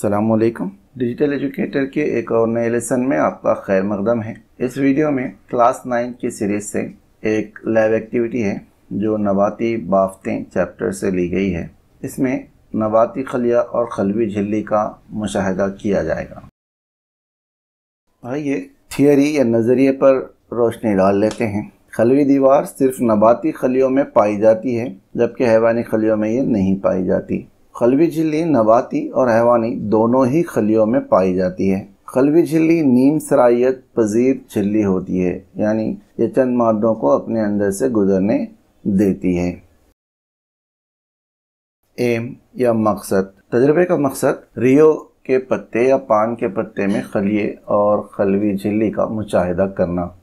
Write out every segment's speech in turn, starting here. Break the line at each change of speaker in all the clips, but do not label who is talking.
अस्सलामुअलैकुम। Digital educator के एक और नए लेसन में आपका खैर मकदम है। इस वीडियो में क्लास 9 की सीरीज से एक लैब एक्टिविटी है जो नबाती बाफ्तें चैप्टर से ली गई है। इसमें नबाती खलिया और खलवी झिल्ली का मुशाहिदा किया जाएगा। आइए थियरी या नज़रिए पर रोशनी डाल लेते हैं। खलवी दीवार सिर्फ नबाती खलियों में पाई जाती है, जबकि हैवानी खलियों में ये नहीं पाई जाती। खलवी झिल्ली नबाती और हैवानी दोनों ही खलियों में पाई जाती है। खलवी झिल्ली नीम सरायत पजीर झिल्ली होती है, यानी ये चंद मादों को अपने अंदर से गुजरने देती है। एम या मकसद, तजर्बे का मकसद रियो के पत्ते या पान के पत्ते में खलिए और खलवी झिल्ली का मुशाहिदा करना।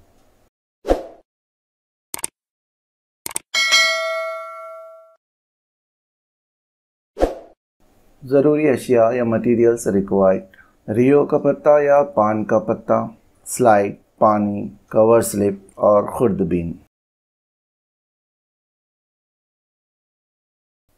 ज़रूरी अशिया या मटीरियल्स रिक्वायर्ड: रियो का पत्ता या पान का पत्ता, स्लाइड, पानी, कवर स्लिप और खुर्दबीन।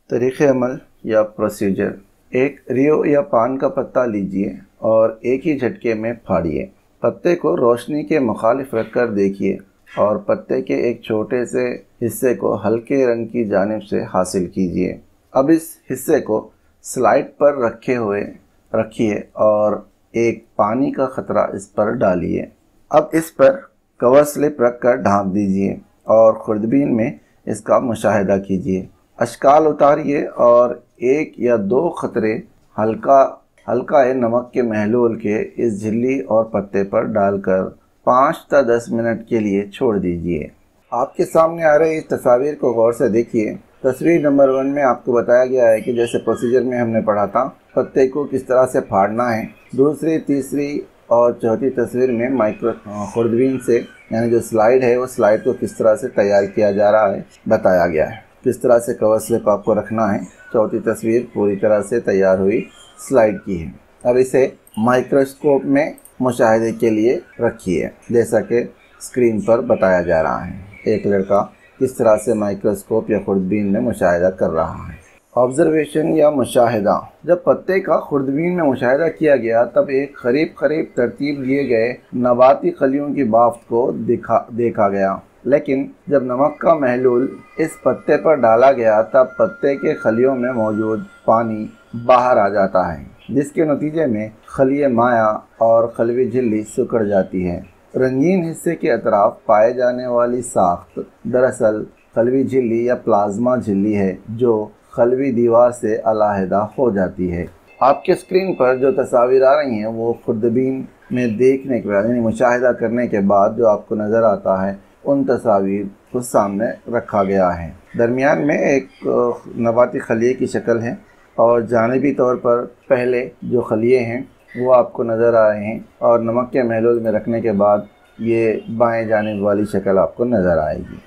तरीक़े अमल या प्रोसीजर: एक रियो या पान का पत्ता लीजिए और एक ही झटके में फाड़िए। पत्ते को रोशनी के मुखालिफ रखकर देखिए और पत्ते के एक छोटे से हिस्से को हल्के रंग की जानिब से हासिल कीजिए। अब इस हिस्से को स्लाइड पर रखिए और एक पानी का ख़तरा इस पर डालिए। अब इस पर कवर स्लिप रखकर ढाँप दीजिए और खुर्दबीन में इसका मुशाहिदा कीजिए। अशकाल उतारिए और एक या दो ख़तरे हल्का नमक के महलूल के इस झिल्ली और पत्ते पर डालकर 5 से 10 मिनट के लिए छोड़ दीजिए। आपके सामने आ रही इस तस्वीर को गौर से देखिए। तस्वीर नंबर 1 में आपको बताया गया है कि जैसे प्रोसीजर में हमने पढ़ा था, पत्ते को किस तरह से फाड़ना है। दूसरी, तीसरी और चौथी तस्वीर में माइक्रो खुर्दबीन से, यानी जो स्लाइड है, वो स्लाइड को किस तरह से तैयार किया जा रहा है बताया गया है। किस तरह से कवर स्लिप आपको रखना है। चौथी तस्वीर पूरी तरह से तैयार हुई स्लाइड की है। अब इसे माइक्रोस्कोप में मुशाहिदे के लिए रखिए, जैसा कि स्क्रीन पर बताया जा रहा है। एक लड़का किस तरह से माइक्रोस्कोप या खुर्दबीन में मुशाहिदा कर रहा है। ऑब्जर्वेशन या मुशाहिदा: जब पत्ते का खुर्दबीन में मुशाहिदा किया गया, तब एक करीब तरतीब दिए गए नबाती खलियों की बाफ्त को देखा गया। लेकिन जब नमक का महलूल इस पत्ते पर डाला गया, तब पत्ते के खलियों में मौजूद पानी बाहर आ जाता है, जिसके नतीजे में खलिए माया और खलवी झिल्ली सिकुड़ जाती है। रंगीन हिस्से के अतराफ पाए जाने वाली साख्त दरअसल खलवी झिल्ली या प्लाज्मा झिल्ली है, जो खलवी दीवार से अलहदा हो जाती है। आपके स्क्रीन पर जो तस्वीर आ रही हैं, वो खुर्दबीन में देखने के बाद, यानी मुशाहिदा करने के बाद जो आपको नज़र आता है, उन तस्वीर को सामने रखा गया है। दरमियान में एक नबाती खलिए की शक्ल है और जानिबी तौर पर पहले जो खलिए हैं वो आपको नज़र आ रहे हैं, और नमक के महलूल में रखने के बाद ये बाएं जानिब वाली शक्ल आपको नज़र आएगी।